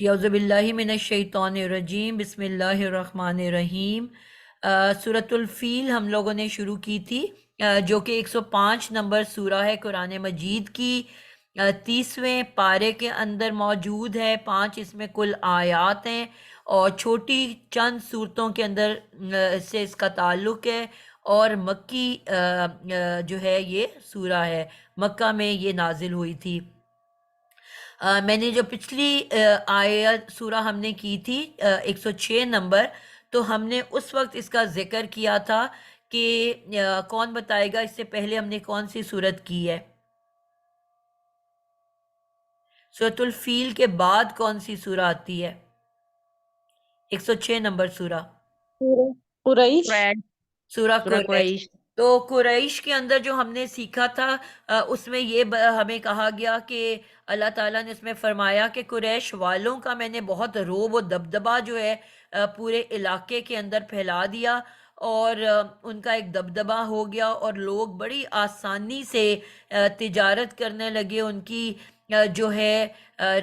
اعوذ باللہ من الشیطان الرجیم، بسم اللہ الرحمن الرحیم۔ سورۃ الفیل ہم لوگوں نے شروع کی تھی، جو کہ 105 نمبر سورہ ہے قرآن مجید کی، 30ویں پارے کے اندر موجود ہے۔ 5 اس میں کل آیات ہیں اور چھوٹی چند صورتوں کے اندر سے اس کا تعلق ہے، اور مکی جو ہے یہ سورہ ہے، مکہ میں یہ نازل ہوئی تھی۔ میں نے جو پچھلی آیت سورہ ہم نے کی تھی 106 نمبر، تو ہم نے اس وقت اس کا ذکر کیا تھا کہ کون بتائے گا اس سے پہلے ہم نے کون سی سورت کی ہے؟ سورۃ الفیل کے بعد کون سی سورہ آتی ہے؟ 106 نمبر سورہ قریش سورہ سورہ قریش۔ قریش۔ تو قریش کے اندر جو ہم نے سیکھا تھا، اس میں یہ ہمیں کہا گیا کہ اللہ تعالیٰ نے اس میں فرمایا کہ قریش والوں کا میں نے بہت روب و دبدبہ جو ہے پورے علاقے کے اندر پھیلا دیا، اور ان کا ایک دبدبہ ہو گیا، اور لوگ بڑی آسانی سے تجارت کرنے لگے، ان کی جو ہے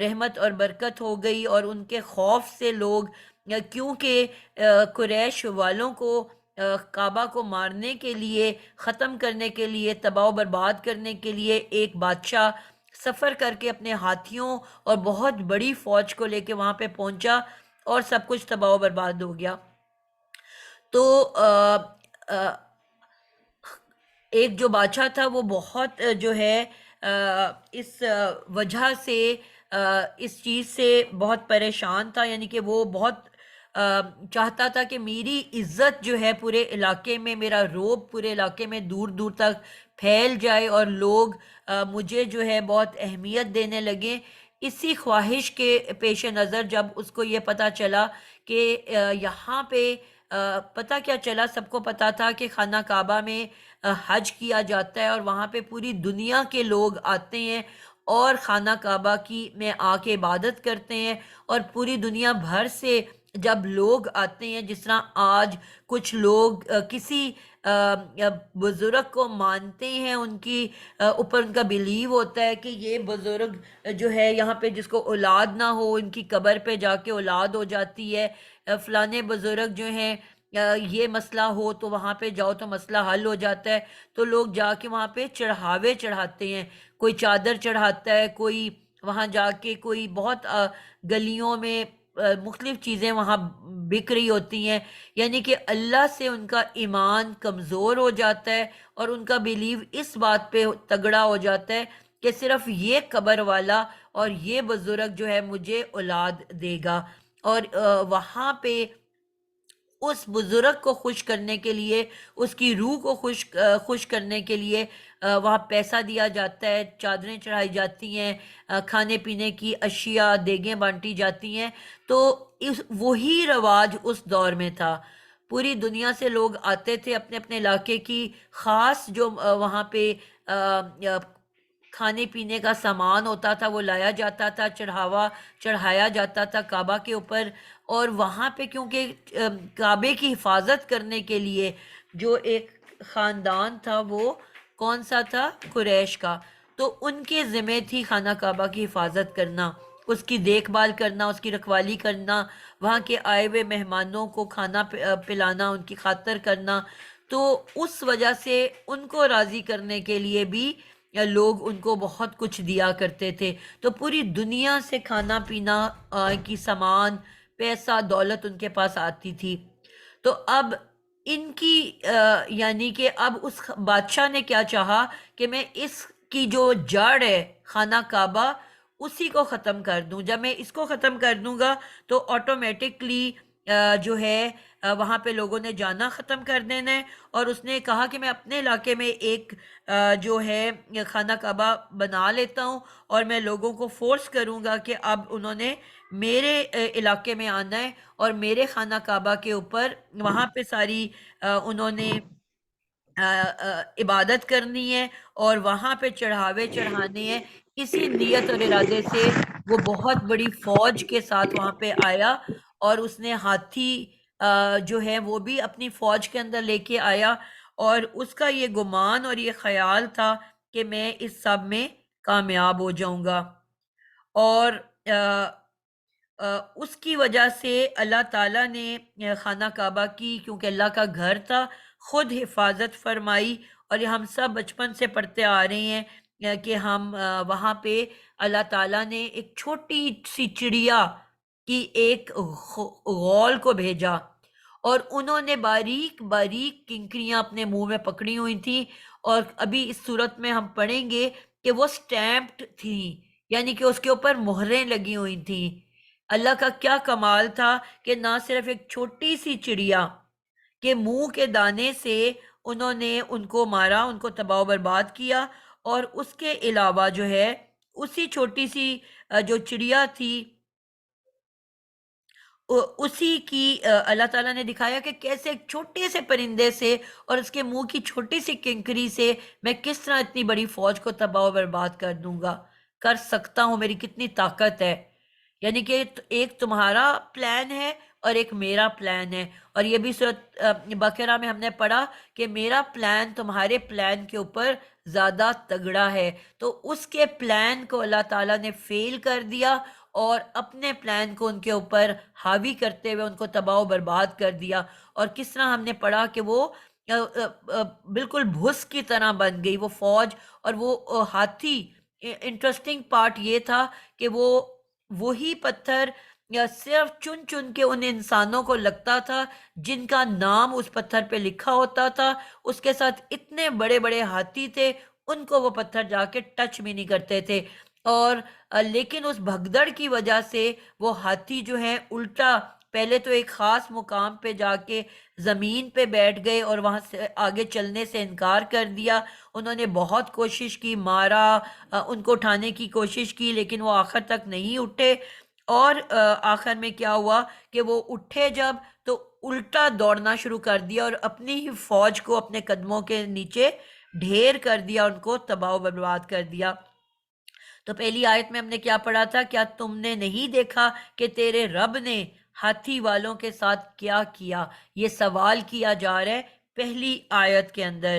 رحمت اور برکت ہو گئی، اور ان کے خوف سے لوگ، کیونکہ قریش والوں کو کعبہ کو مارنے کے لیے، ختم کرنے کے لیے، تباہ و برباد کرنے کے لیے ایک بادشاہ سفر کر کے اپنے ہاتھیوں اور بہت بڑی فوج کو لے کے وہاں پہ پہنچا، اور سب کچھ تباہ و برباد ہو گیا۔ تو ایک جو بادشاہ تھا وہ بہت جو ہے اس وجہ سے، اس چیز سے بہت پریشان تھا، یعنی کہ وہ بہت چاہتا تھا کہ میری عزت جو ہے پورے علاقے میں، میرا روب پورے علاقے میں دور دور تک پھیل جائے، اور لوگ مجھے جو ہے بہت اہمیت دینے لگے۔ اسی خواہش کے پیش نظر جب اس کو یہ پتہ چلا کہ یہاں پہ پتہ کیا چلا، سب کو پتہ تھا کہ خانہ کعبہ میں حج کیا جاتا ہے، اور وہاں پہ پوری دنیا کے لوگ آتے ہیں اور خانہ کعبہ کی میں آ کے عبادت کرتے ہیں، اور پوری دنیا بھر سے جب لوگ آتے ہیں، جس طرح آج کچھ لوگ کسی بزرگ کو مانتے ہیں، ان کی اوپر ان کا بیلیو ہوتا ہے کہ یہ بزرگ جو ہے یہاں پہ جس کو اولاد نہ ہو، ان کی قبر پہ جا کے اولاد ہو جاتی ہے، فلانے بزرگ جو ہیں یہ مسئلہ ہو تو وہاں پہ جاؤ تو مسئلہ حل ہو جاتا ہے، تو لوگ جا کے وہاں پہ چڑھاوے چڑھاتے ہیں، کوئی چادر چڑھاتا ہے، کوئی وہاں جا کے کوئی بہت گلیوں میں مختلف چیزیں وہاں بک رہی ہوتی ہیں، یعنی کہ اللہ سے ان کا ایمان کمزور ہو جاتا ہے، اور ان کا بیلیو اس بات پہ تگڑا ہو جاتا ہے کہ صرف یہ قبر والا اور یہ بزرگ جو ہے مجھے اولاد دے گا، اور وہاں پہ اس بزرگ کو خوش کرنے کے لیے، اس کی روح کو خوش کرنے کے لیے وہاں پیسہ دیا جاتا ہے، چادریں چڑھائی جاتی ہیں، کھانے پینے کی اشیاء، دیگیں بانٹی جاتی ہیں۔ تو وہی رواج اس دور میں تھا، پوری دنیا سے لوگ آتے تھے، اپنے اپنے علاقے کی خاص جو وہاں پہ کھانے پینے کا سامان ہوتا تھا وہ لایا جاتا تھا، چڑھاوا چڑھایا جاتا تھا کعبہ کے اوپر، اور وہاں پہ کیونکہ کعبے کی حفاظت کرنے کے لیے جو ایک خاندان تھا، وہ کون سا تھا؟ قریش کا، تو ان کے ذمہ تھی خانہ کعبہ کی حفاظت کرنا، اس کی دیکھ بھال کرنا، اس کی رکھوالی کرنا، وہاں کے آئے ہوئے مہمانوں کو کھانا پلانا، ان کی خاطر کرنا۔ تو اس وجہ سے ان کو راضی کرنے کے لیے بھی لوگ ان کو بہت کچھ دیا کرتے تھے، تو پوری دنیا سے کھانا پینا کی سامان، پیسہ دولت ان کے پاس آتی تھی۔ تو اب ان کی یعنی کہ اب اس بادشاہ نے کیا چاہا کہ میں اس کی جو جڑ ہے خانہ کعبہ، اسی کو ختم کر دوں۔ جب میں اس کو ختم کر دوں گا تو آٹومیٹکلی جو ہے وہاں پہ لوگوں نے جانا ختم کر دینا ہے، اور اس نے کہا کہ میں اپنے علاقے میں ایک جو ہے خانہ کعبہ بنا لیتا ہوں، اور میں لوگوں کو فورس کروں گا کہ اب انہوں نے میرے علاقے میں آنا ہے، اور میرے خانہ کعبہ کے اوپر وہاں پہ ساری انہوں نے عبادت کرنی ہے، اور وہاں پہ چڑھاوے چڑھانے ہیں۔ اسی نیت اور ارادے سے وہ بہت بڑی فوج کے ساتھ وہاں پہ آیا، اور اس نے ہاتھی جو ہے وہ بھی اپنی فوج کے اندر لے کے آیا، اور اس کا یہ گمان اور یہ خیال تھا کہ میں اس سب میں کامیاب ہو جاؤں گا، اور اس کی وجہ سے اللہ تعالیٰ نے خانہ کعبہ کی، کیونکہ اللہ کا گھر تھا، خود حفاظت فرمائی. اور یہ ہم سب بچپن سے پڑھتے آ رہے ہیں کہ ہم وہاں پہ اللہ تعالیٰ نے ایک چھوٹی سی چڑیا کی ایک غول کو بھیجا، اور انہوں نے باریک باریک کنکریاں اپنے منہ میں پکڑی ہوئی تھیں، اور ابھی اس صورت میں ہم پڑھیں گے کہ وہ سٹیمپڈ تھیں، یعنی کہ اس کے اوپر مہریں لگی ہوئی تھیں. اللہ کا کیا کمال تھا کہ نہ صرف ایک چھوٹی سی چڑیا کے منہ کے دانے سے انہوں نے ان کو مارا، ان کو تباہ و برباد کیا، اور اس کے علاوہ جو ہے اسی چھوٹی سی جو چڑیا تھی اسی کی اللہ تعالیٰ نے دکھایا کہ کیسے ایک چھوٹے سے پرندے سے اور اس کے منہ کی چھوٹی سی کنکری سے میں کس طرح اتنی بڑی فوج کو تباہ و برباد کر دوں گا، کر سکتا ہوں، میری کتنی طاقت ہے. یعنی کہ ایک تمہارا پلان ہے اور ایک میرا پلان ہے. اور یہ بھی سورۃ بقرہ میں ہم نے پڑھا کہ میرا پلان تمہارے پلان کے اوپر زیادہ تگڑا ہے. تو اس کے پلان کو اللہ تعالیٰ نے فیل کر دیا، اور اپنے پلان کو ان کے اوپر حاوی کرتے ہوئے ان کو تباہ و برباد کر دیا. اور کس طرح ہم نے پڑھا کہ وہ بالکل بھس کی طرح بن گئی وہ فوج، اور وہ ہاتھی. انٹرسٹنگ پارٹ یہ تھا کہ وہی پتھر صرف چن چن کے ان انسانوں کو لگتا تھا جن کا نام اس پتھر پہ لکھا ہوتا تھا. اس کے ساتھ اتنے بڑے بڑے ہاتھی تھے، ان کو وہ پتھر جا کے ٹچ بھی نہیں کرتے تھے. اور لیکن اس بھگدڑ کی وجہ سے وہ ہاتھی جو ہیں الٹا پہلے تو ایک خاص مقام پہ جا کے زمین پہ بیٹھ گئے اور وہاں سے آگے چلنے سے انکار کر دیا. انہوں نے بہت کوشش کی، مارا، ان کو اٹھانے کی کوشش کی، لیکن وہ آخر تک نہیں اٹھے. اور آخر میں کیا ہوا کہ وہ اٹھے جب، تو الٹا دوڑنا شروع کر دیا اور اپنی ہی فوج کو اپنے قدموں کے نیچے ڈھیر کر دیا، ان کو تباہ و برباد کر دیا. تو پہلی آیت میں ہم نے کیا پڑھا تھا؟ کیا تم نے نہیں دیکھا کہ تیرے رب نے ہاتھی والوں کے ساتھ کیا کیا؟ یہ سوال کیا جا رہا ہے پہلی آیت کے اندر.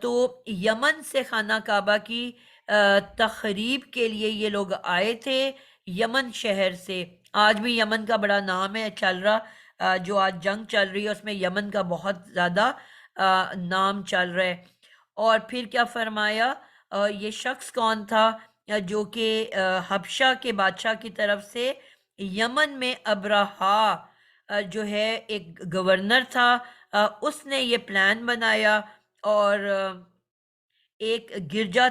تو یمن سے خانہ کعبہ کی تخریب کے لیے یہ لوگ آئے تھے، یمن شہر سے. آج بھی یمن کا بڑا نام ہے چل رہا، جو آج جنگ چل رہی ہے اس میں یمن کا بہت زیادہ نام چل رہا ہے. اور پھر کیا فرمایا؟ یہ شخص کون تھا؟ جو کہ حبشہ کے بادشاہ کی طرف سے یمن میں ابرہا جو ہے ایک گورنر تھا، اس نے یہ پلان بنایا اور ایک گرجا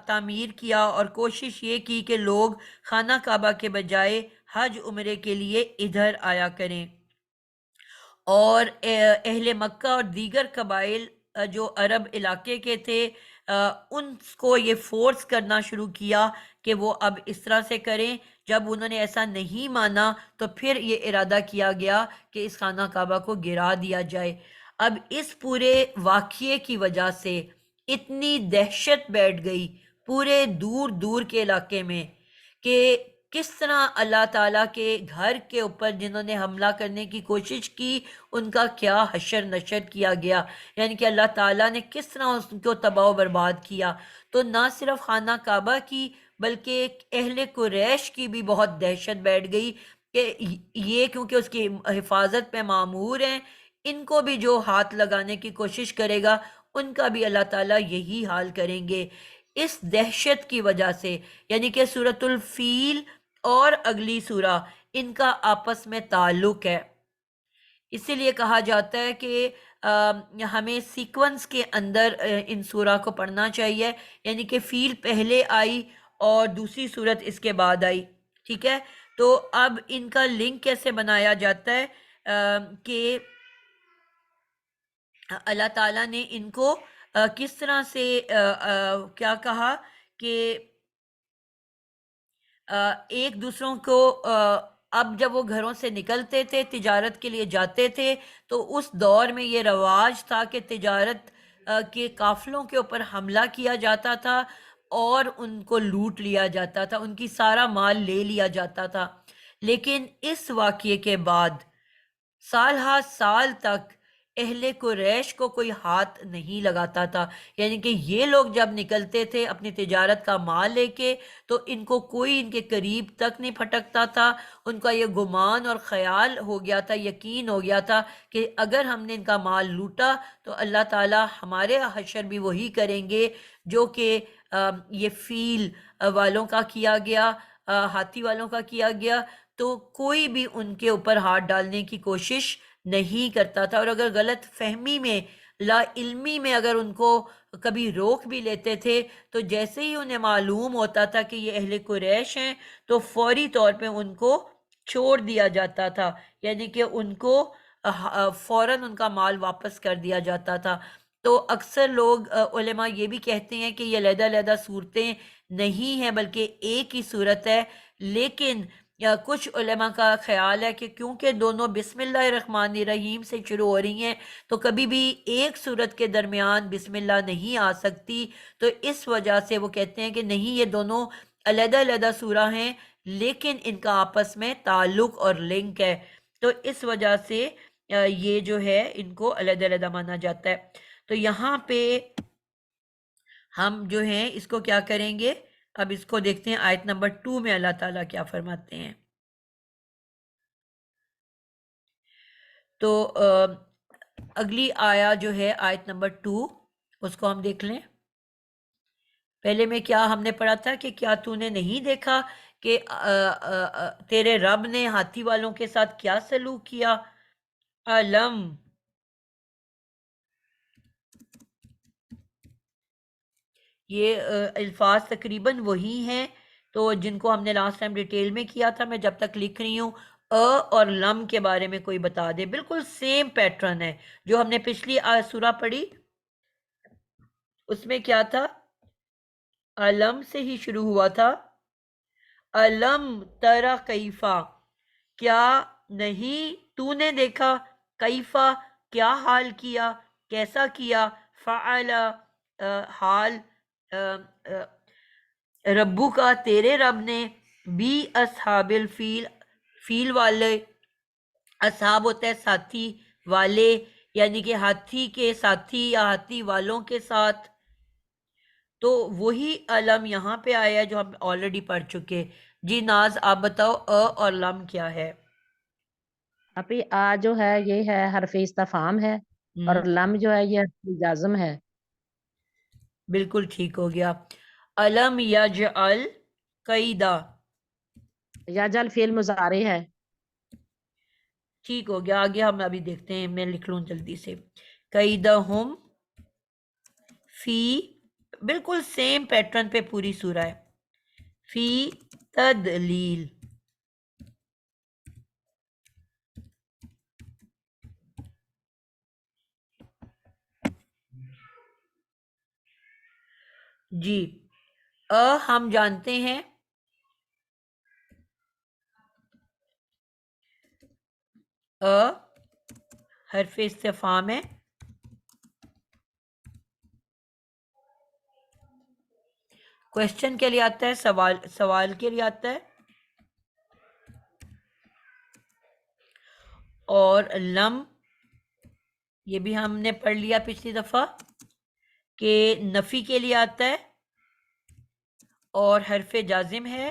تعمیر کیا، اور کوشش یہ کی کہ لوگ خانہ کعبہ کے بجائے حج عمرے کے لیے ادھر آیا کریں. اور اہل مکہ اور دیگر قبائل جو عرب علاقے کے تھے، ان کو یہ فورس کرنا شروع کیا کہ وہ اب اس طرح سے کریں. جب انہوں نے ایسا نہیں مانا تو پھر یہ ارادہ کیا گیا کہ اس خانہ کعبہ کو گرا دیا جائے. اب اس پورے واقعے کی وجہ سے اتنی دہشت بیٹھ گئی پورے دور دور کے علاقے میں کہ کس طرح اللہ تعالیٰ کے گھر کے اوپر جنہوں نے حملہ کرنے کی کوشش کی ان کا کیا حشر نشر کیا گیا، یعنی کہ اللہ تعالیٰ نے کس طرح اس کو تباہ و برباد کیا. تو نہ صرف خانہ کعبہ کی بلکہ اہل قریش کی بھی بہت دہشت بیٹھ گئی کہ یہ کیونکہ اس کی حفاظت پہ مامور ہیں، ان کو بھی جو ہاتھ لگانے کی کوشش کرے گا ان کا بھی اللہ تعالیٰ یہی حال کریں گے. اس دہشت کی وجہ سے، یعنی کہ سورۃ الفیل اور اگلی سورہ ان کا آپس میں تعلق ہے. اسی لیے کہا جاتا ہے کہ ہمیں سیکونس کے اندر ان سورہ کو پڑھنا چاہیے، یعنی کہ فیل پہلے آئی اور دوسری سورت اس کے بعد آئی. ٹھیک ہے، تو اب ان کا لنک کیسے بنایا جاتا ہے کہ اللہ تعالیٰ نے ان کو کس طرح سے کیا کہا کہ ایک دوسروں کو اب جب وہ گھروں سے نکلتے تھے تجارت کے لیے جاتے تھے تو اس دور میں یہ رواج تھا کہ تجارت کے قافلوں کے اوپر حملہ کیا جاتا تھا اور ان کو لوٹ لیا جاتا تھا، ان کی سارا مال لے لیا جاتا تھا. لیکن اس واقعے کے بعد سال ہا سال تک اہل قریش کو کوئی ہاتھ نہیں لگاتا تھا، یعنی کہ یہ لوگ جب نکلتے تھے اپنی تجارت کا مال لے کے تو ان کو کوئی ان کے قریب تک نہیں پھٹکتا تھا۔ ان کا یہ گمان اور خیال ہو گیا تھا، یقین ہو گیا تھا کہ اگر ہم نے ان کا مال لوٹا تو اللہ تعالی ہمارے حشر بھی وہی کریں گے جو کہ یہ فیل والوں کا کیا گیا، ہاتھی والوں کا کیا گیا۔ تو کوئی بھی ان کے اوپر ہاتھ ڈالنے کی کوشش نہیں کرتا تھا، اور اگر غلط فہمی میں، لا علمی میں اگر ان کو کبھی روک بھی لیتے تھے تو جیسے ہی انہیں معلوم ہوتا تھا کہ یہ اہل قریش ہیں تو فوری طور پہ ان کو چھوڑ دیا جاتا تھا، یعنی کہ ان کو فوراً ان کا مال واپس کر دیا جاتا تھا۔ تو اکثر لوگ علماء یہ بھی کہتے ہیں کہ یہ علیحدہ علیحدہ صورتیں نہیں ہیں بلکہ ایک ہی صورت ہے، لیکن کچھ علماء کا خیال ہے کہ کیونکہ دونوں بسم اللہ الرحمن الرحیم سے شروع ہو رہی ہیں تو کبھی بھی ایک صورت کے درمیان بسم اللہ نہیں آ سکتی، تو اس وجہ سے وہ کہتے ہیں کہ نہیں، یہ دونوں علیحدہ علیحدہ سورہ ہیں لیکن ان کا آپس میں تعلق اور لنک ہے، تو اس وجہ سے یہ جو ہے ان کو علیحدہ علیحدہ مانا جاتا ہے۔ تو یہاں پہ ہم جو ہیں اس کو کیا کریں گے، اب اس کو دیکھتے ہیں آیت نمبر 2 میں اللہ تعالیٰ کیا فرماتے ہیں۔ تو اگلی آیا جو ہے آیت نمبر 2، اس کو ہم دیکھ لیں۔ پہلے میں کیا ہم نے پڑھا تھا کہ کیا تو نے نہیں دیکھا کہ تیرے رب نے ہاتھی والوں کے ساتھ کیا سلوک کیا؟ علم، یہ الفاظ تقریباً وہی ہیں تو جن کو ہم نے لاسٹ ٹائم ڈیٹیل میں کیا تھا۔ میں جب تک لکھ رہی ہوں اور لم کے بارے میں کوئی بتا دے، بالکل سیم پیٹرن ہے جو ہم نے پچھلی سورہ پڑھی، اس میں کیا تھا، علم سے ہی شروع ہوا تھا۔ علم ترا کیفا، کیا نہیں تو نے دیکھا، کیفا کیا حال کیا، کیسا کیا، فعل حال ربو کا تیرے رب نے، بی اصحاب الفیل، فیل والے، اصحاب ہوتا ہے ساتھی، والے یعنی کہ ہاتھی کے ساتھی یا ہاتھی والوں کے ساتھ، تو وہی علم یہاں پہ آیا جو ہم آلریڈی پڑھ چکے۔ جی ناز آپ بتاؤ اور لم کیا ہے؟ ابھی جو ہے یہ ہے حرف استفہام ہے، اور لم جو ہے یہ حرف جازم ہے۔ بالکل ٹھیک ہو گیا۔ علم یجعل قیدا، یجعل فعل مضارع ہے۔ ٹھیک ہو گیا، آگے ہم ابھی دیکھتے ہیں، میں لکھ لوں جلدی سے۔ قیدہم فی، بالکل سیم پیٹرن پہ پوری سورہ ہے، فی تدلیل، جی ہم جانتے ہیں، حرف استفہام ہے، کوشچن کے لیے آتا ہے، سوال کے لیے آتا ہے، اور لم یہ بھی ہم نے پڑھ لیا پچھلی دفعہ کہ نفی کے لیے آتا ہے اور حرف جازم ہے،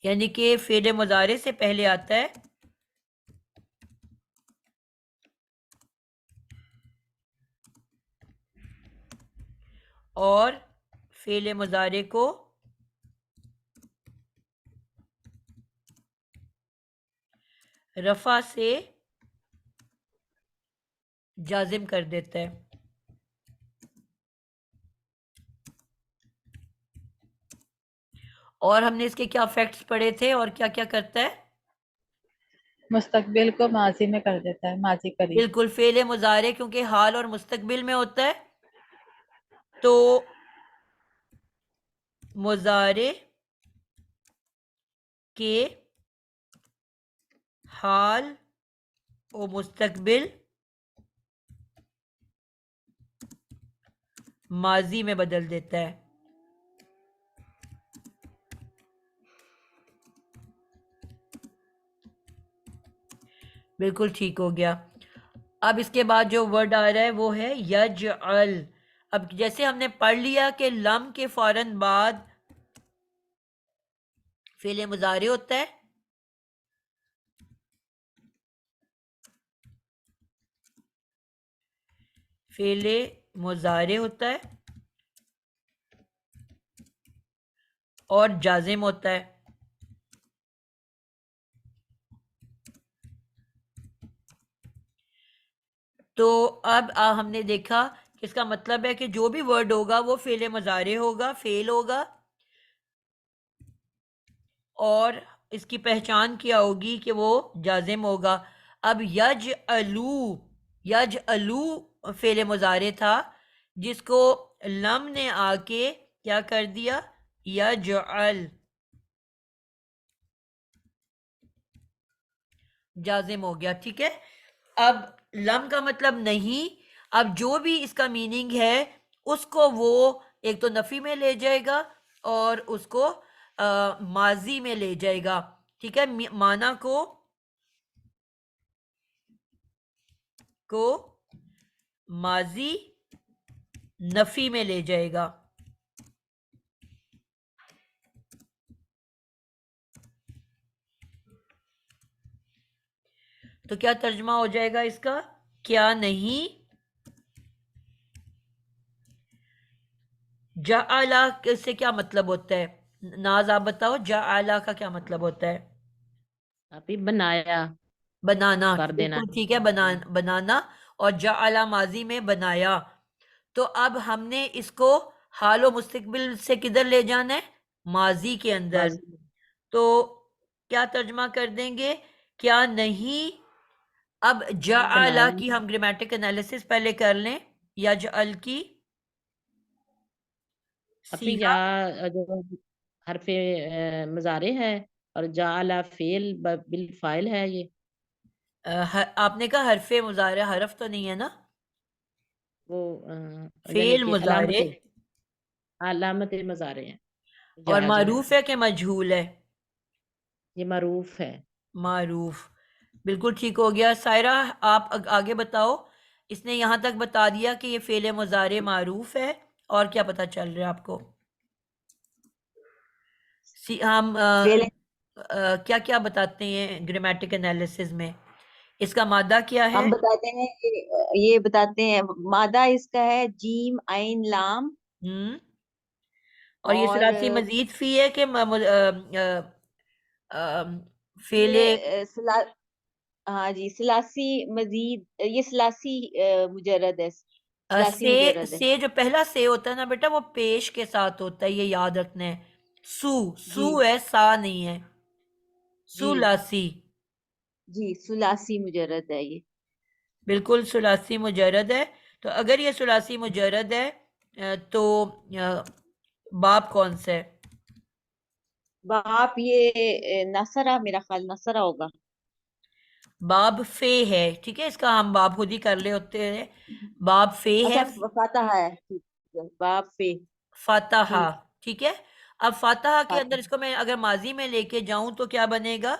یعنی کہ فعل مضارع سے پہلے آتا ہے، اور فعل مضارع کو رفع سے جازم کر دیتا ہے۔ اور ہم نے اس کے کیا فیکٹس پڑھے تھے اور کیا کیا کرتا ہے؟ مستقبل کو ماضی میں کر دیتا ہے، ماضی قریب۔ بالکل، فعل مضارع کیونکہ حال اور مستقبل میں ہوتا ہے تو مضارع کے حال و مستقبل ماضی میں بدل دیتا ہے۔ بالکل ٹھیک ہو گیا. اب اس کے بعد جو ورڈ آ رہا ہے وہ ہے یجعل. اب جیسے ہم نے پڑھ لیا کہ لم کے فوراً بعد فعل مضارع ہوتا ہے، فعل مضارع ہوتا ہے اور جازم ہوتا ہے. تو اب ہم نے دیکھا کہ اس کا مطلب ہے کہ جو بھی ورڈ ہوگا وہ فعل مضارع ہوگا، فعل ہوگا، اور اس کی پہچان کیا ہوگی کہ وہ جازم ہوگا. اب یجعلو فعل مضارع تھا جس کو لم نے آ کے کیا کر دیا، یجعل، جازم ہو گیا. ٹھیک ہے. اب لم کا مطلب نہیں، اب جو بھی اس کا میننگ ہے اس کو وہ ایک تو نفی میں لے جائے گا اور اس کو ماضی میں لے جائے گا. ٹھیک ہے. معنی کو ماضی نفی میں لے جائے گا. تو کیا ترجمہ ہو جائے گا اس کا؟ کیا نہیں جعلا سے کیا مطلب ہوتا ہے؟ ناز آپ بتاؤ، جعلا کا کیا مطلب ہوتا ہے؟ ابھی بنایا، بنانا. کر دینا. بالکل ٹھیک ہے. بنانا اور جعلا ماضی میں بنایا. تو اب ہم نے اس کو حال و مستقبل سے کدھر لے جانا ہے؟ ماضی کے اندر. ماضی. تو کیا ترجمہ کر دیں گے؟ کیا نہیں. اب نہیں جعلا بنایا. کی ہم گرامیٹک انالیسس پہلے کر لیں. یجعل کی ابھی صیغہ، یا جو حرف مضارع ہے اور جعل فعل بالفاعل ہے یہ. آپ نے کہا حرف مضارع، حرف تو نہیں ہے نا، وہ یعنی فعل کہ مضارع. علامت مضارع ہیں. اور یا جو معروف ہے کہ مجہول ہے؟ یہ معروف ہے. معروف. بالکل ٹھیک ہو گیا. سائرہ آپ آگے بتاؤ. اس نے یہاں تک بتا دیا کہ یہ فعل مضارع معروف ہے، اور کیا پتا چل رہا ہے آپ کو؟ ہم فعل کیا کیا بتاتے ہیں گرامیٹک انالیسز میں؟ اس کا مادہ کیا ہے؟ ہم بتاتے ہیں کہ یہ بتاتے ہیں مادہ اس کا ہے جیم عین لام. ہم اور یہ اور ثلاثی مزید فی ہے کہ فعل؟ یہ ہاں جی ثلاثی مزید، یہ ثلاثی مجرد ہے، ثلاثی مجرد ہے. سے جو پہلا سے ہوتا ہے نا بیٹا، وہ پیش کے ساتھ ہوتا ہے، یہ یاد رکھنا ہے. سو جی ہے، سا نہیں ہے. جی ثلاثی. جی ثلاثی مجرد ہے یہ. بالکل ثلاثی مجرد ہے. تو اگر یہ ثلاثی مجرد ہے تو باب کون سا ہے؟ باپ یہ نصرہ، میرا خیال نصرہ ہوگا. باب فے ہے. ٹھیک ہے. اس کا ہم باب خود ہی کر لے ہوتے ہیں. باب فے ہے. اچھا فاتحہ ہے، ٹھیک ہے، باپ فے. فاتحہ. ٹھیک. ٹھیک ہے. اب فاتحہ کے اندر اس فاتحہ کو میں اگر ماضی میں لے کے جاؤں تو کیا بنے گا؟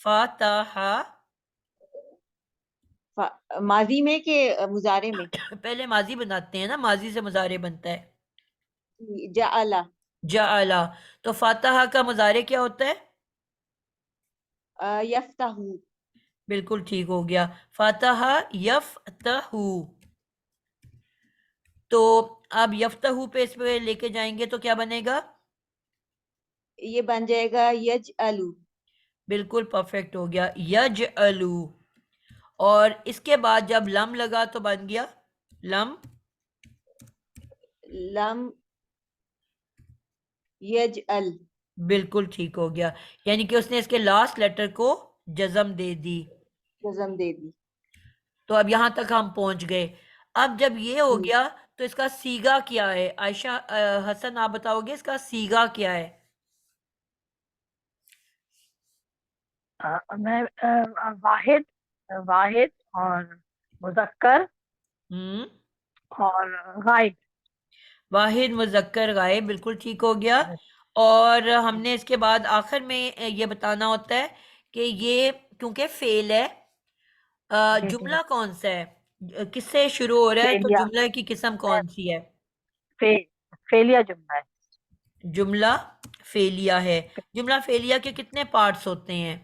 فاتحہ. ماضی میں کہ مضارع میں؟ پہلے ماضی بناتے ہیں نا، ماضی سے مضارع بنتا ہے. جعل. جعلا. تو فاتحہ کا مضارع کیا ہوتا ہے؟ یفتح. بالکل ٹھیک ہو گیا. فاتحہ یفتح. تو اب یفتح پہ اس پہ لے کے جائیں گے تو کیا بنے گا؟ یہ بن جائے گا یجعلو. بالکل پرفیکٹ ہو گیا. یجعلو. اور اس کے بعد جب لم لگا تو بن گیا لم لم یجعل. بالکل ٹھیک ہو گیا. یعنی کہ اس نے اس کے لاسٹ لیٹر کو جزم دے دی. جزم دے دی. تو اب یہاں تک ہم پہنچ گئے. اب جب یہ ہو جی. گیا تو اس کا سیگا کیا ہے؟ عائشہ حسن آپ بتاؤ گے اس کا سیگا کیا ہے؟ میں واحد واحد اور مذکر ہم اور غائب. واحد مذکر غائب. بالکل ٹھیک ہو گیا. اور ہم نے اس کے بعد آخر میں یہ بتانا ہوتا ہے کہ یہ کیونکہ فعل ہے، جی جی جملہ کون سا ہے، کس سے شروع ہو رہا ہے، تو فیلیا جملہ کی قسم کون سی ہے؟ فیلیا جملہ ہے. جملہ فعلیہ ہے. جملہ فعلیہ کے کتنے پارٹس ہوتے ہیں؟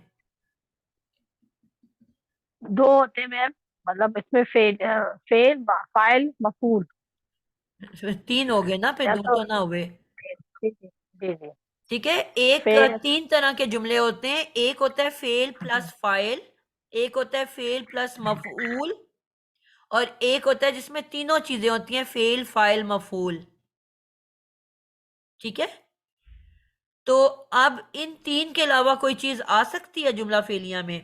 2 ہوتے ہیں میم، مطلب اس میں فیل فاعل مفعول. 3 ہو گئے نا، پھر یا 2 تو تو نہ ہوئے. جی جی جی جی ٹھیک ہے، ایک فیل 3 طرح کے جملے ہوتے ہیں. ایک ہوتا ہے فعل پلس فاعل، ایک ہوتا ہے فعل پلس مفعول، اور ایک ہوتا ہے جس میں تینوں چیزیں ہوتی ہیں، فعل فاعل مفعول. ٹھیک ہے، تو اب ان 3 کے علاوہ کوئی چیز آ سکتی ہے جملہ فعلیہ میں؟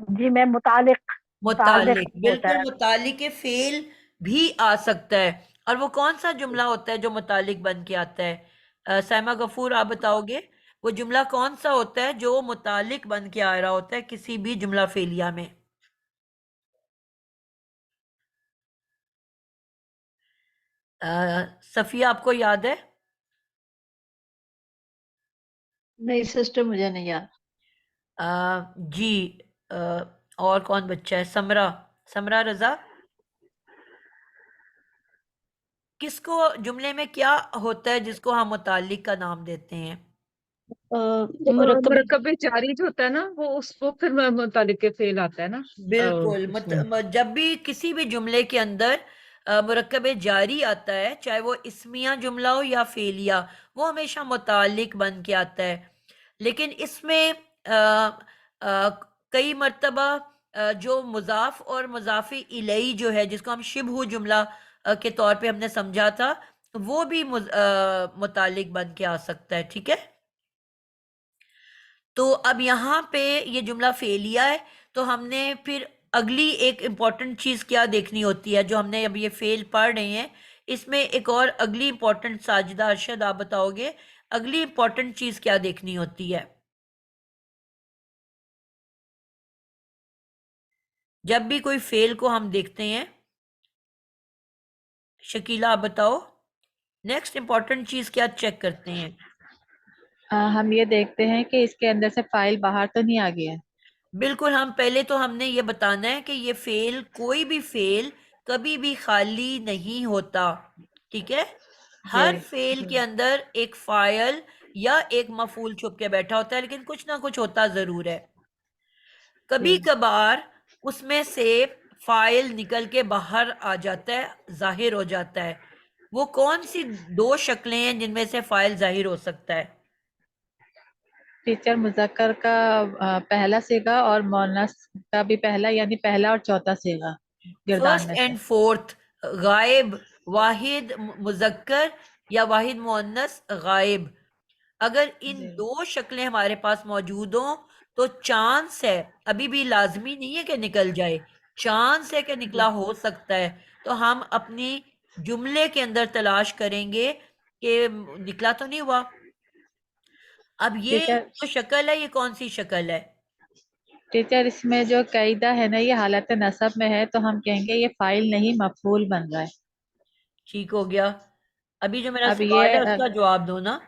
جی میم متعلق متعلق، ہوتا بالکل ہے. متعلق فعل بھی آ سکتا ہے. اور وہ کون سا جملہ ہوتا ہے جو متعلق بن کے آتا ہے؟ سائمہ غفور آپ بتاؤ گے وہ جملہ کون سا ہوتا ہے جو متعلق بن کے آ رہا ہوتا ہے کسی بھی جملہ فعلیہ میں؟ صفیہ آپ کو یاد ہے؟ نہیں سسٹر مجھے نہیں یاد. جی، اور کون بچہ ہے؟ سمرہ رضا، کس کو جملے میں کیا ہوتا ہے جس کو ہم متعلق کا نام دیتے ہیں؟ مرکب جاری جو ہوتا ہے نا وہ اس کو پھر متعلق کے فعل آتا ہے نا. بالکل، اس میں جب بھی کسی بھی جملے کے اندر مرکب جاری آتا ہے، چاہے وہ اسمیہ جملہ ہو یا فعلیہ، وہ ہمیشہ متعلق بن کے آتا ہے. لیکن اس میں کئی مرتبہ جو مضاف اور مضاف الیہ جو ہے، جس کو ہم شبہ جملہ کے طور پہ ہم نے سمجھا تھا، وہ بھی متعلق بن کے آ سکتا ہے. ٹھیک ہے، تو اب یہاں پہ یہ جملہ فعلیہ ہے، تو ہم نے پھر اگلی ایک امپورٹنٹ چیز کیا دیکھنی ہوتی ہے، جو ہم نے اب یہ فعل پڑھ رہے ہیں، اس میں ایک اور اگلی امپورٹنٹ، ساجدہ ارشد آپ بتاؤ گے اگلی امپورٹنٹ چیز کیا دیکھنی ہوتی ہے؟ جب بھی کوئی فعل کو ہم دیکھتے ہیں، شکیلہ آپ بتاؤ نیکسٹ امپورٹنٹ چیز کیا چیک کرتے ہیں؟ ہم یہ دیکھتے ہیں کہ اس کے اندر سے فائل باہر تو نہیں آ گیا ہے. بالکل، ہم نے یہ بتانا ہے کہ یہ فعل، کوئی بھی فعل کبھی بھی خالی نہیں ہوتا. ٹھیک ہے، ہر فعل کے اندر ایک فاعل یا ایک مفعول چھپ کے بیٹھا ہوتا ہے، لیکن کچھ نہ کچھ ہوتا ضرور ہے. کبھی کبھار اس میں سے فاعل نکل کے باہر آ جاتا ہے، ظاہر ہو جاتا ہے. وہ کون سی 2 شکلیں ہیں جن میں سے فاعل ظاہر ہو سکتا ہے؟ ٹیچر، مذکر کا پہلا صیغہ اور مؤنث کا بھی پہلا، یعنی پہلا اور چوتھا صیغہ گردان فرسٹ میں سے. اینڈ فورتھ، غائب، واحد مذکر یا واحد مؤنث غائب. اگر ان 2 شکلیں ہمارے پاس موجود ہوں تو چانس ہے، ابھی بھی لازمی نہیں ہے کہ نکل جائے، چانس ہے کہ نکلا ہو سکتا ہے. تو ہم اپنی جملے کے اندر تلاش کریں گے کہ نکلا تو نہیں ہوا. اب یہ ٹیچر جو شکل ہے، یہ کون سی شکل ہے؟ ٹیچر، اس میں جو قاعدہ ہے نا، یہ حالت نصب میں ہے، تو ہم کہیں گے یہ فائل نہیں مفعول بن رہا ہے. ٹھیک ہو گیا. ابھی جو میرا اب سوال ہے یہ اس کا جواب دو نا.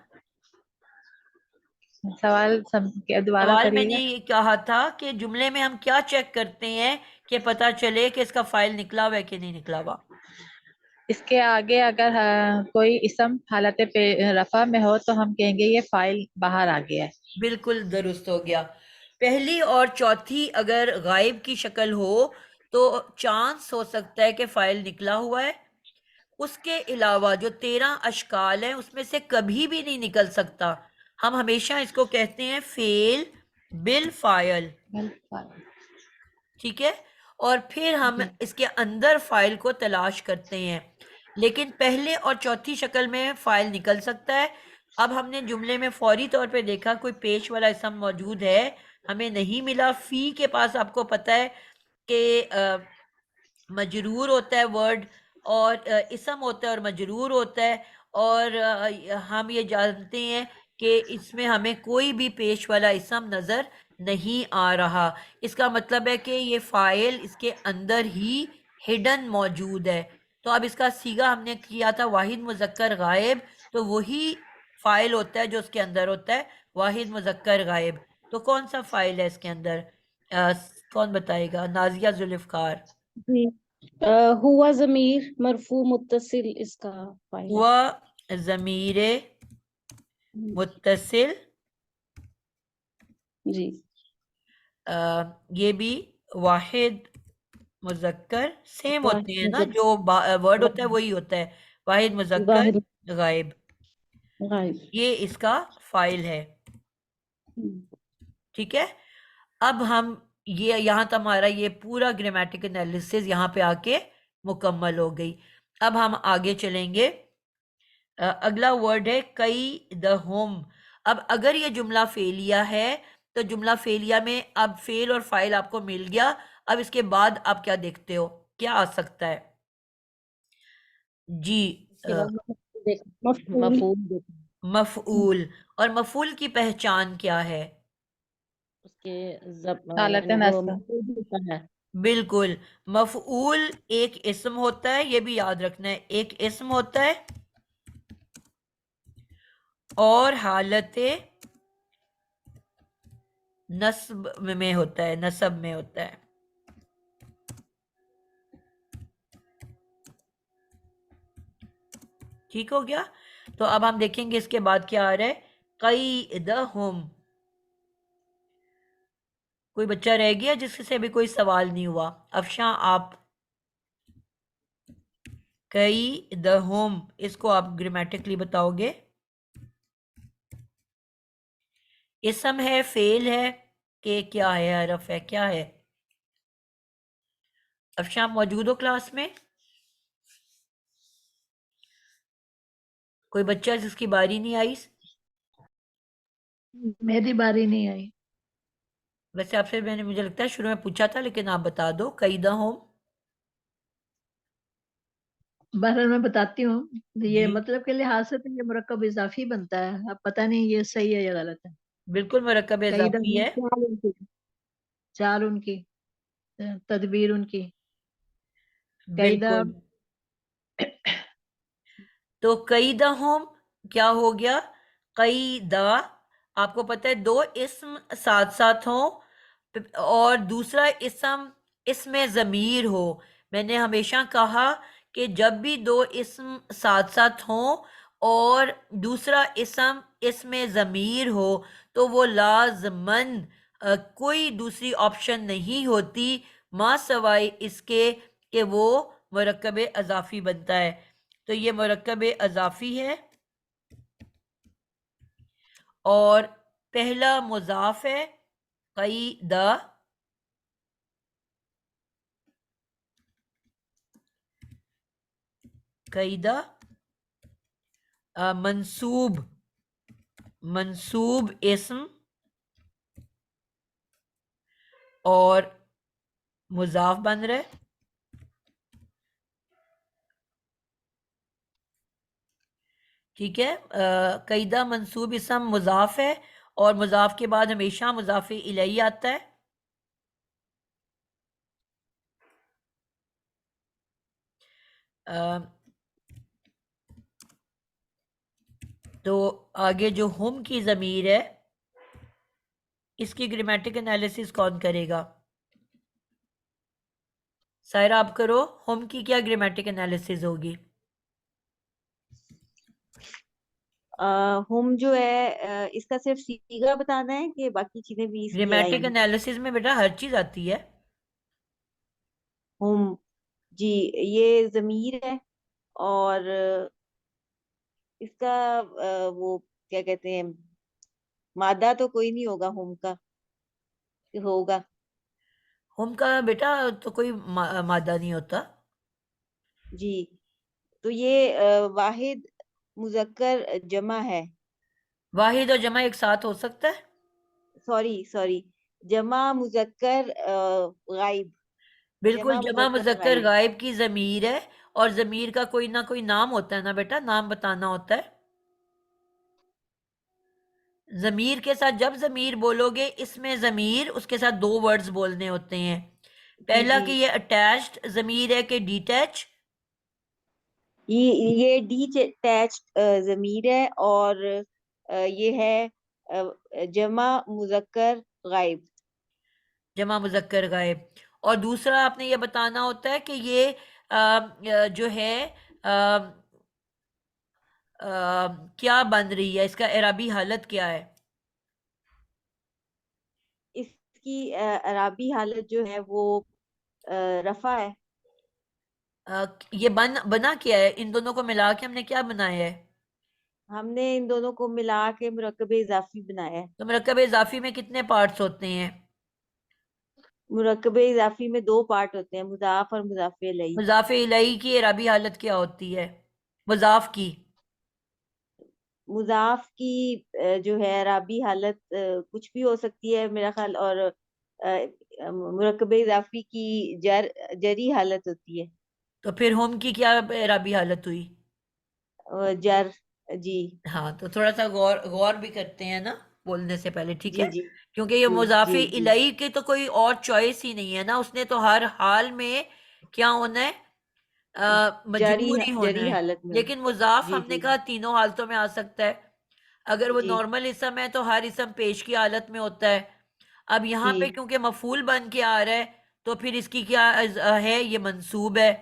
سوال دوبارہ سوال میں کریے نے گا. یہ کہا تھا کہ جملے میں ہم کیا چیک کرتے ہیں کہ پتا چلے کہ اس کا فائل نکلا ہوا ہے کہ نہیں نکلا ہوا؟ اس کے آگے اگر کوئی اسم حالت رفع میں ہو تو ہم کہیں گے یہ فائل باہر آ گیا ہے. بالکل درست ہو گیا. پہلی اور چوتھی اگر غائب کی شکل ہو تو چانس ہو سکتا ہے کہ فائل نکلا ہوا ہے. اس کے علاوہ جو 13 اشکال ہیں اس میں سے کبھی بھی نہیں نکل سکتا. ہم ہمیشہ اس کو کہتے ہیں فعل بالفاعل. ٹھیک ہے، اور پھر ہم اس کے اندر فائل کو تلاش کرتے ہیں. لیکن پہلے اور چوتھی شکل میں فائل نکل سکتا ہے. اب ہم نے جملے میں فوری طور پہ دیکھا کوئی پیش والا اسم موجود ہے، ہمیں نہیں ملا. فی کے پاس آپ کو پتہ ہے کہ مجرور ہوتا ہے ورڈ، اور اسم ہوتا ہے اور مجرور ہوتا ہے. اور ہم یہ جانتے ہیں کہ اس میں ہمیں کوئی بھی پیش والا اسم نظر نہیں آ رہا. اس کا مطلب ہے کہ یہ فاعل اس کے اندر ہی ہڈن موجود ہے. تو اب اس کا صیغہ ہم نے کیا تھا واحد مذکر غائب، تو وہی فائل ہوتا ہے جو اس کے اندر ہوتا ہے واحد مذکر غائب. تو کون سا فائل ہے اس کے اندر؟ کون بتائے گا؟ نازیہ ذوالفقار. جی ہوا ضمیر مرفوع متصل اس کا فائل ہے. ہوا ضمیر متصل، جی یہ بھی واحد مذکر سیم واحد ہوتے ہیں نا، مذکر جو ورڈ ہوتا ہے وہی ہوتا ہے، واحد مذکر واحد غائب. غائب. یہ اس کا فائل ہے. ٹھیک ہے. اب ہم یہ یہاں تک ہمارا یہ پورا گرامیٹک انالیسس یہاں پہ آ کے مکمل ہو گئی. اب ہم آگے چلیں گے. اگلا ورڈ ہے کئی دہم. اب اگر یہ جملہ فعلیہ ہے تو جملہ فعلیہ میں اب فعل اور فاعل آپ کو مل گیا. اب اس کے بعد آپ کیا دیکھتے ہو، کیا آ سکتا ہے؟ جی اس کے بعد مفعول مفعول. اور مفعول کی پہچان کیا ہے؟ اس کے حالت یعنی وہ نصب. مفعول ہوتا ہے. بالکل. مفعول ایک اسم ہوتا ہے، یہ بھی یاد رکھنا ہے، ایک اسم ہوتا ہے اور حالت نصب میں ہوتا ہے، نصب میں ہوتا ہے. ٹھیک ہو گیا. تو اب ہم دیکھیں گے اس کے بعد کیا آ رہا ہے. قیدہم. کوئی بچہ رہ گیا جس سے بھی کوئی سوال نہیں ہوا؟ افشاں آپ قیدہم اس کو آپ گرامیٹکلی بتاؤ گے. اسم ہے، فعل ہے کہ کیا ہے، حرف ہے، کیا ہے؟ افشاں موجود ہو کلاس میں؟ کوئی بچہ جس کی باری نہیں آئی؟ میری باری نہیں آئی. ویسے آپ سے میں نے مجھے لگتا ہے شروع میں پوچھا تھا، لیکن آپ بتا دو. قیدہم. بہرحال میں بتاتی ہوں. یہ جی مطلب کے لحاظ سے تو یہ مرکب اضافی بنتا ہے. اب پتہ نہیں یہ صحیح ہے یا غلط ہے. بالکل مرکب کئی اضافی ہے. چال ان کی تدبیر ان کی قیدہ. بالکل. تو قیدہم کیا ہو گیا؟ قیدہ. آپ کو پتہ ہے دو اسم ساتھ ساتھ ہوں اور دوسرا اسم ضمیر ہو. میں نے ہمیشہ کہا کہ جب بھی دو اسم ساتھ ساتھ ہوں اور دوسرا اسم ضمیر ہو تو وہ لازماً کوئی دوسری آپشن نہیں ہوتی ما سوائے اس کے کہ وہ مرکب اضافی بنتا ہے. تو یہ مرکب اضافی ہے اور پہلا مضاف ہے قیدہ. قیدہ منصوب اسم اور مضاف بن رہا ہے. ٹھیک ہے. قیدہ منصوب اسم مضاف ہے اور مضاف کے بعد ہمیشہ مضاف الیہ آتا ہے. تو آگے جو ہم کی ضمیر ہے اس کی گرامیٹک انالیسس کون کرے گا؟ سائرہ آپ کرو. ہم کی کیا گرامیٹک انالیسس ہوگی؟ ہم جو ہے اس کا صرف صیغہ بتانا ہے کہ باقی چیزیں بھی اس میں آئیں گرامیٹک گی؟ انالیسس میں بیٹا ہر چیز آتی ہے. ہم جی یہ ضمیر ہے اور اس کا وہ کیا کہتے ہیں مادہ تو کوئی نہیں ہوگا ہم کا، ہوگا ہم کا بیٹا تو کوئی مادہ نہیں ہوتا. جی. تو یہ واحد مذکر جمع ہے. واحد اور جمع ایک ساتھ ہو سکتا ہے؟ سوری جمع مذکر غائب. بالکل. جمع مذکر غائب کی ضمیر ہے اور ضمیر کا کوئی نہ کوئی نام ہوتا ہے نا بیٹا، نام بتانا ہوتا ہے. ضمیر کے ساتھ جب ضمیر بولو گے اس میں ضمیر اس کے ساتھ دو ورڈز بولنے ہوتے ہیں. پہلا کہ یہ اٹیچڈ ضمیر ہے کہ ڈیٹیچ. یہ ڈی اٹیچڈ ضمیر ہے اور یہ ہے جمع مذکر غائب. جمع مذکر غائب. اور دوسرا آپ نے یہ بتانا ہوتا ہے کہ یہ جو ہے کیا بن رہی ہے، اس کا اعرابی حالت کیا ہے؟ اس کی اعرابی حالت جو ہے وہ رفع ہے. یہ بنا کیا ہے؟ ان دونوں کو ملا کے ہم نے کیا بنایا ہے؟ ہم نے ان دونوں کو ملا کے مرکب اضافی بنایا ہے. تو مرکب اضافی میں کتنے پارٹس ہوتے ہیں؟ مرکب اضافی میں 2 پارٹ ہوتے ہیں، مضاف اور مضاف الیہ. مضاف الیہ کی اعرابی حالت کیا ہوتی ہے؟ مضاف کی مضاف کی جو ہے اعرابی حالت کچھ بھی ہو سکتی ہے میرا خیال، اور مرکب اضافی کی جری حالت ہوتی ہے. تو پھر ہم کی کیا اعرابی حالت ہوئی؟ جر. جی ہاں، تو تھوڑا سا غور بھی کرتے ہیں نا بولنے سے پہلے، ٹھیک ہے؟ جی جی کیونکہ یہ جی مضاف جی جی الیہ کی تو کوئی اور چوائس ہی نہیں ہے نا، اس نے تو ہر حال میں کیا ہونا ہے؟ مجرور ہی ہونا جری ہے. حالت میں. لیکن مضاف جی ہم نے جی کہا تینوں حالتوں میں آ سکتا ہے. اگر وہ جی نارمل اسم ہے تو ہر اسم پیش کی حالت میں ہوتا ہے. اب یہاں جی پہ کیونکہ مفعول بن کے آ رہا ہے تو پھر اس کی کیا ہے؟ یہ منصوب ہے،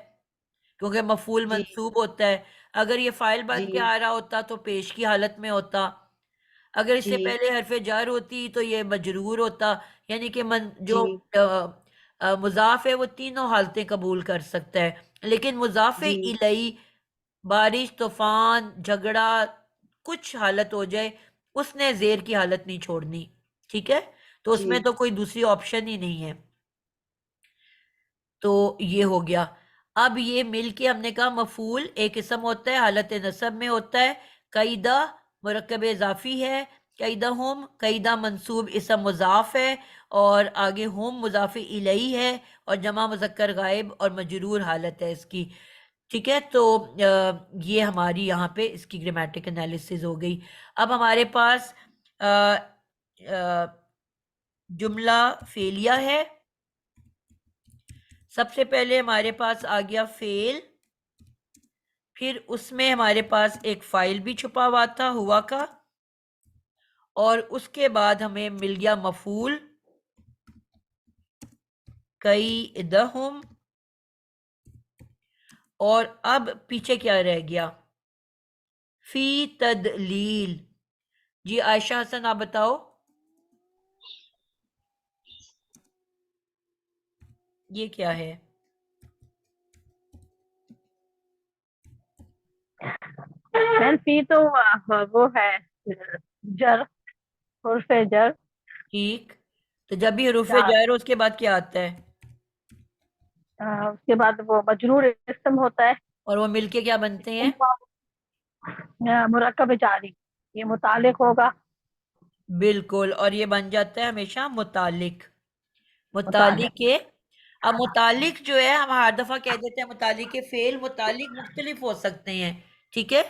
کیونکہ مفعول جی منصوب ہوتا ہے. اگر یہ فاعل بن کے جی آ رہا ہوتا تو پیش کی حالت میں ہوتا. اگر اس سے جی پہلے حرف جر ہوتی تو یہ مجرور ہوتا. یعنی کہ جو جی مضاف ہے وہ تینوں حالتیں قبول کر سکتا ہے. لیکن مضاف جی الیہ بارش، طوفان، جھگڑا، کچھ حالت ہو جائے، اس نے زیر کی حالت نہیں چھوڑنی. ٹھیک ہے؟ تو اس جی میں تو کوئی دوسری آپشن ہی نہیں ہے. تو یہ ہو گیا. اب یہ مل کے ہم نے کہا مفعول ایک اسم ہوتا ہے، حالت نصب میں ہوتا ہے. قیدہ مرکب اضافی ہے. قیدہ ہم، قیدہ منصوب اسم مضاف ہے، اور آگے ہم مضاف الیہ ہے، اور جمع مذکر غائب اور مجرور حالت ہے اس کی. ٹھیک ہے؟ تو یہ ہماری یہاں پہ اس کی گرامیٹک انالیسز ہو گئی. اب ہمارے پاس جملہ فعلیہ ہے. سب سے پہلے ہمارے پاس آ گیا فعل، پھر اس میں ہمارے پاس ایک فاعل بھی چھپا ہوا تھا ہوا کا، اور اس کے بعد ہمیں مل گیا مفعول قیدہم. اور اب پیچھے کیا رہ گیا؟ فی تدلیل. جی عائشہ حسن آپ بتاؤ یہ کیا ہے؟ فی تو وہ ہے جر، حرف جر. ٹھیک. تو جب بھی حروف جار، جر اس کے بعد کیا آتا ہے؟ اس کے بعد وہ مجرور اسم ہوتا ہے. اور وہ مل کے کیا بنتے ہیں؟ مرکب جاری، یہ متعلق ہوگا. بالکل. اور یہ بن جاتا ہے ہمیشہ متعلق. متعلق. متعلق کے اب متعلق جو ہے ہم ہر دفعہ کہہ دیتے ہیں متعلق کے فعل متعلق مختلف ہو سکتے ہیں. ٹھیک ہے؟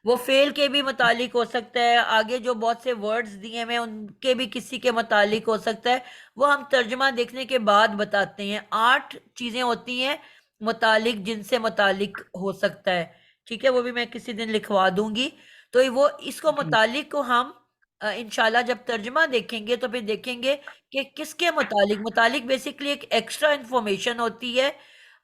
وہ فعل کے بھی متعلق ہو سکتا ہے، آگے جو بہت سے ورڈز دیے ہوئے ان کے بھی کسی کے متعلق ہو سکتا ہے. وہ ہم ترجمہ دیکھنے کے بعد بتاتے ہیں. 8 چیزیں ہوتی ہیں متعلق جن سے متعلق ہو سکتا ہے. ٹھیک ہے؟ وہ بھی میں کسی دن لکھوا دوں گی. تو وہ اس کو متعلق کو ہم انشاءاللہ جب ترجمہ دیکھیں گے تو پھر دیکھیں گے کہ کس کے متعلق بیسیکلی ایک ایکسٹرا انفارمیشن ہوتی ہے.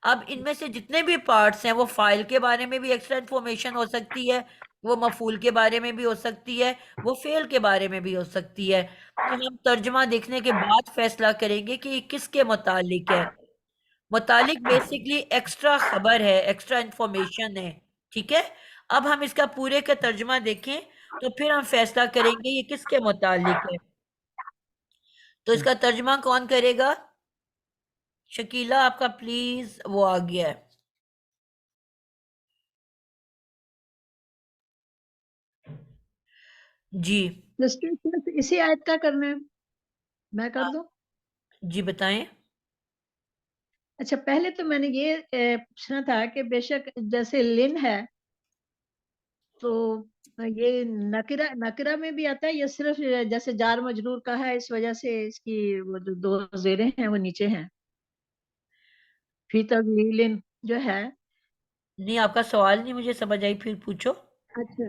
اب ان میں سے جتنے بھی پارٹس ہیں وہ فائل کے بارے میں بھی ایکسٹرا انفارمیشن ہو سکتی ہے، وہ مفعول کے بارے میں بھی ہو سکتی ہے، وہ فعل کے بارے میں بھی ہو سکتی ہے. تو ہم ترجمہ دیکھنے کے بعد فیصلہ کریں گے کہ یہ کس کے متعلق ہے. متعلق بیسیکلی ایکسٹرا خبر ہے، ایکسٹرا انفارمیشن ہے. ٹھیک ہے؟ اب ہم اس کا پورے کا ترجمہ دیکھیں تو پھر ہم فیصلہ کریں گے یہ کس کے متعلق ہے. تو اس کا ترجمہ کون کرے گا؟ شکیلہ آپ کا پلیز وہ آ گیا ہے. جی اسی آیت کا کرنا ہے، میں کر دوں؟ جی بتائیں. اچھا، پہلے تو میں نے یہ پوچھنا تھا کہ بے شک جیسے لن ہے تو یہ نکرہ میں بھی آتا ہے یا صرف جیسے جار مجرور کا ہے اس وجہ سے اس کی وہ جو 2 زیریں ہیں وہ نیچے ہیں؟ فی تدلیل جو ہے. نہیں آپ کا سوال نہیں مجھے سمجھ آئی، پھر پوچھو. اچھا